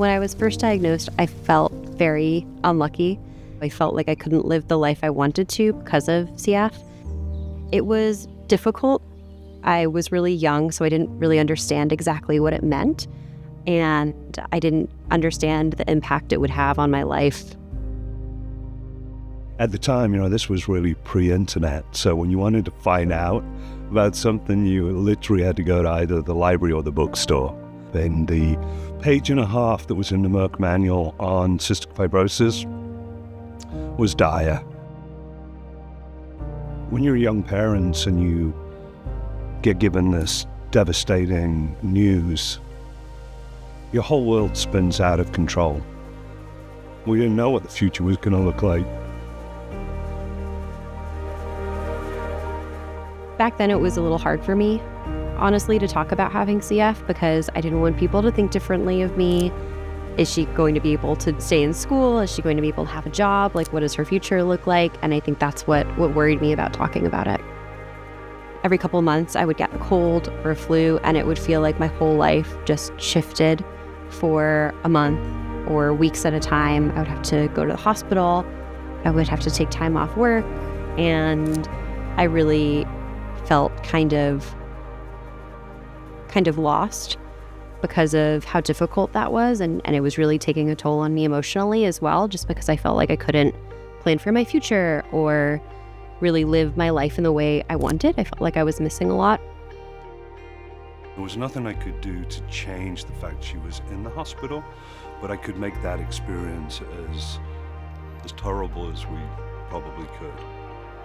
When I was first diagnosed, I felt very unlucky. I felt like I couldn't live the life I wanted to because of CF. It was difficult. I was really young, so I didn't really understand exactly what it meant. And I didn't understand the impact it would have on my life. At the time, this was really pre-internet. So when you wanted to find out about something, you literally had to go to either the library or the bookstore. Then the page and a half that was in the Merck manual on cystic fibrosis was dire. When you're young parents and you get given this devastating news, your whole world spins out of control. We didn't know what the future was going to look like. Back then, it was a little hard for me, honestly, to talk about having CF because I didn't want people to think differently of me. Is she going to be able to stay in school? Is she going to be able to have a job? Like, what does her future look like? And I think that's what worried me about talking about it. Every couple of months, I would get a cold or a flu, and it would feel like my whole life just shifted for a month or weeks at a time. I would have to go to the hospital. I would have to take time off work. And I really felt kind of lost because of how difficult that was. And it was really taking a toll on me emotionally as well, just because I felt like I couldn't plan for my future or really live my life in the way I wanted. I felt like I was missing a lot. There was nothing I could do to change the fact she was in the hospital, but I could make that experience as terrible as we probably could.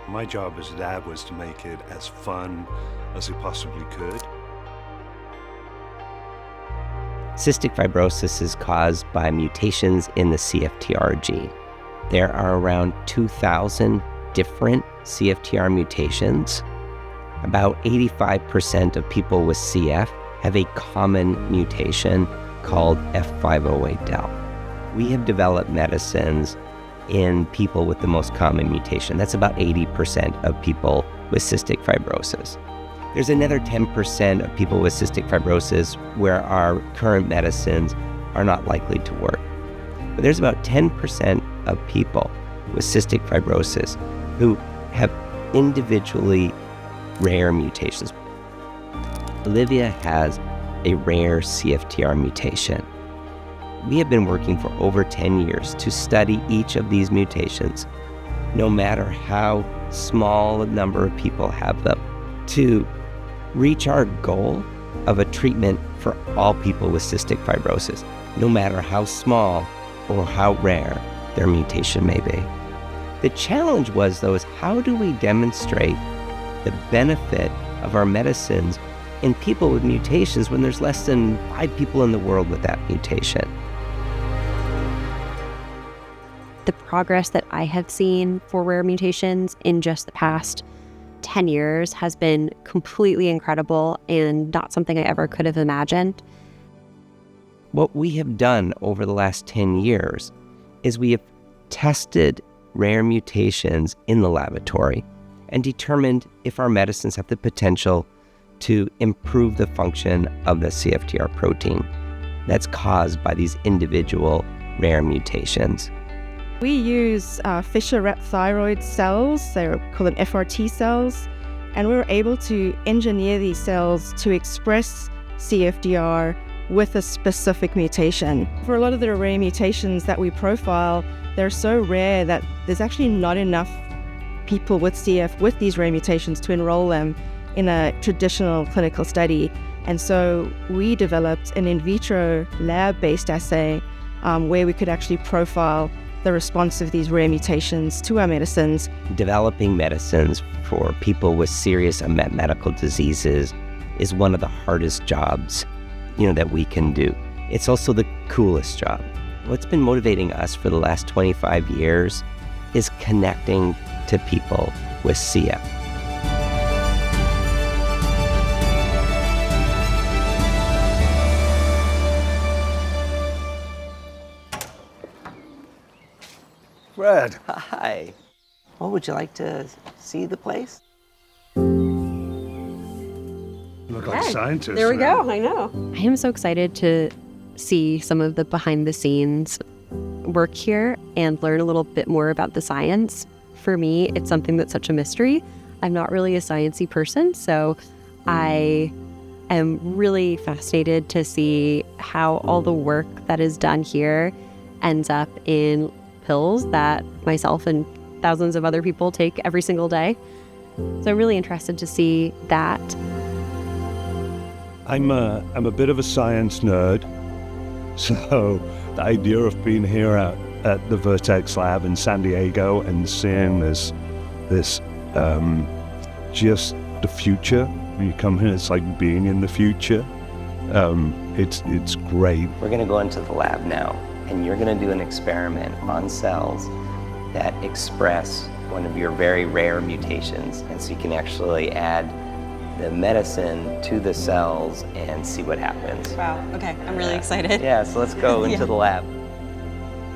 My job as a dad was to make it as fun as it possibly could. Cystic fibrosis is caused by mutations in the CFTR gene. There are around 2,000 different CFTR mutations. About 85% of people with CF have a common mutation called F508del. We have developed medicines in people with the most common mutation. That's about 80% of people with cystic fibrosis. There's another 10% of people with cystic fibrosis where our current medicines are not likely to work. But there's about 10% of people with cystic fibrosis who have individually rare mutations. Olivia has a rare CFTR mutation. We have been working for over 10 years to study each of these mutations, no matter how small a number of people have them, to reach our goal of a treatment for all people with cystic fibrosis, no matter how small or how rare their mutation may be. The challenge was, though, is how do we demonstrate the benefit of our medicines in people with mutations when there's less than 5 people in the world with that mutation? The progress that I have seen for rare mutations in just the past 10 years has been completely incredible and not something I ever could have imagined. What we have done over the last 10 years is we have tested rare mutations in the laboratory and determined if our medicines have the potential to improve the function of the CFTR protein that's caused by these individual rare mutations. We use Fischer Rat Thyroid cells, they're called them FRT cells, and we were able to engineer these cells to express CFTR with a specific mutation. For a lot of the rare mutations that we profile, they're so rare that there's actually not enough people with CF with these rare mutations to enroll them in a traditional clinical study. And so we developed an in vitro lab-based assay where we could actually profile the response of these rare mutations to our medicines. Developing medicines for people with serious unmet medical diseases is one of the hardest jobs, that we can do. It's also the coolest job. What's been motivating us for the last 25 years is connecting to people with CF. Fred. Hi. Well, would you like to see the place? Look like scientists. There we now. go. I know. I am so excited to see some of the behind the scenes work here and learn a little bit more about the science. For me, it's something that's such a mystery. I'm not really a sciencey person, so I am really fascinated to see how all the work that is done here ends up in pills that myself and thousands of other people take every single day. So I'm really interested to see that. I'm a bit of a science nerd, so the idea of being here at the Vertex lab in San Diego and seeing this just the future. When you come here, it's like being in the future. It's great. We're going to go into the lab now, and you're going to do an experiment on cells that express one of your very rare mutations, and so you can actually add the medicine to the cells and see what happens. Wow, okay, I'm really excited. Yeah, so let's go into the lab.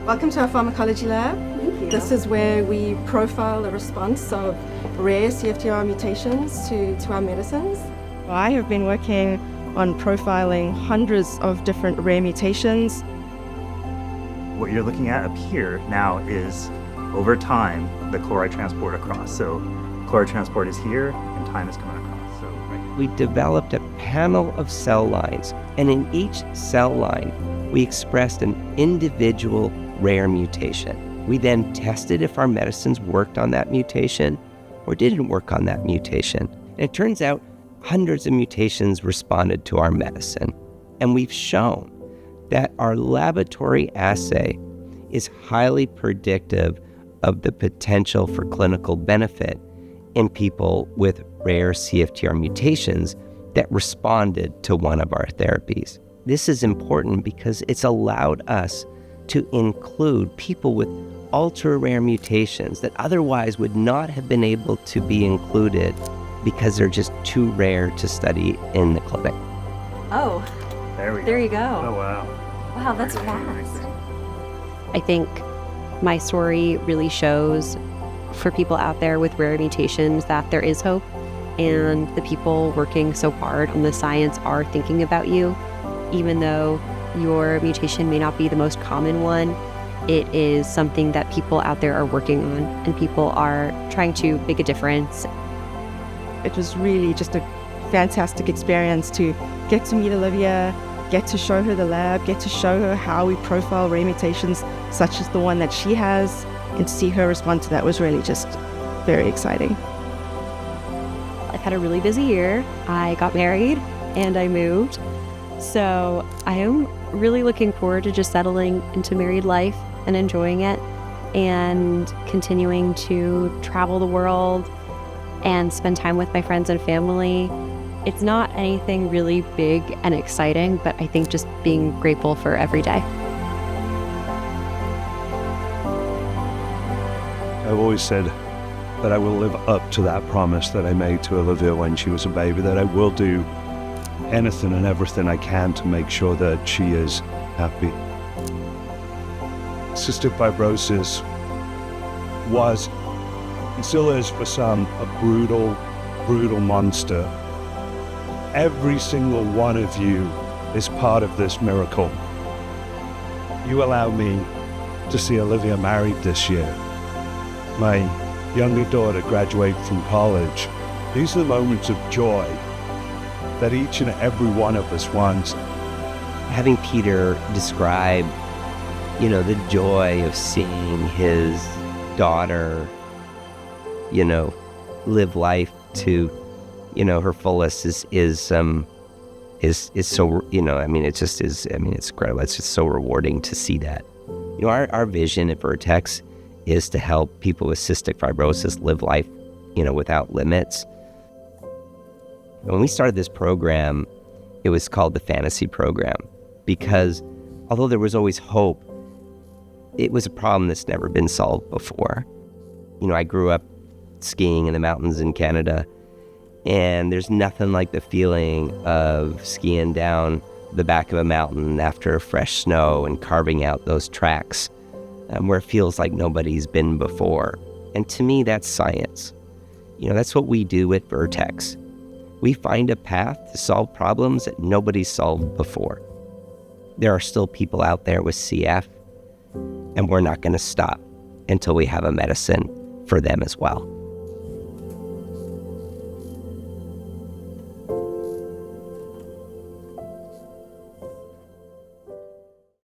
Welcome to our pharmacology lab. Thank you. This is where we profile the response of rare CFTR mutations to our medicines. I have been working on profiling hundreds of different rare mutations. What you're looking at up here now is, over time, the chloride transport across. So chloride transport is here and time is coming across. We developed a panel of cell lines, and in each cell line, we expressed an individual rare mutation. We then tested if our medicines worked on that mutation or didn't work on that mutation. And it turns out hundreds of mutations responded to our medicine. And we've shown that our laboratory assay is highly predictive of the potential for clinical benefit in people with rare CFTR mutations that responded to one of our therapies. This is important because it's allowed us to include people with ultra-rare mutations that otherwise would not have been able to be included because they're just too rare to study in the clinic. Oh, there you go. Oh, wow. Wow, that's fast. I think my story really shows for people out there with rare mutations that there is hope, and the people working so hard on the science are thinking about you. Even though your mutation may not be the most common one, it is something that people out there are working on, and people are trying to make a difference. It was really just a fantastic experience to get to meet Olivia, get to show her the lab, get to show her how we profile rare mutations such as the one that she has, and to see her respond to that was really just very exciting. I've had a really busy year. I got married and I moved. So I am really looking forward to just settling into married life and enjoying it and continuing to travel the world and spend time with my friends and family. It's not anything really big and exciting, but I think just being grateful for every day. I've always said that I will live up to that promise that I made to Olivia when she was a baby, that I will do anything and everything I can to make sure that she is happy. Cystic fibrosis was, and still is for some, a brutal, brutal monster. Every single one of you is part of this miracle. You allowed me to see Olivia married this year. My younger daughter graduated from college. These are the moments of joy that each and every one of us wants. Having Peter describe, the joy of seeing his daughter, live life to, her fullest is so, it just is, it's incredible. It's just so rewarding to see that. Our vision at Vertex is to help people with cystic fibrosis live life, without limits. When we started this program, it was called the Fantasy Program because although there was always hope, it was a problem that's never been solved before. I grew up skiing in the mountains in Canada, and there's nothing like the feeling of skiing down the back of a mountain after a fresh snow and carving out those tracks where it feels like nobody's been before. And to me, that's science. That's what we do at Vertex. We find a path to solve problems that nobody's solved before. there are still people out there with CF, and we're not going to stop until we have a medicine for them as well.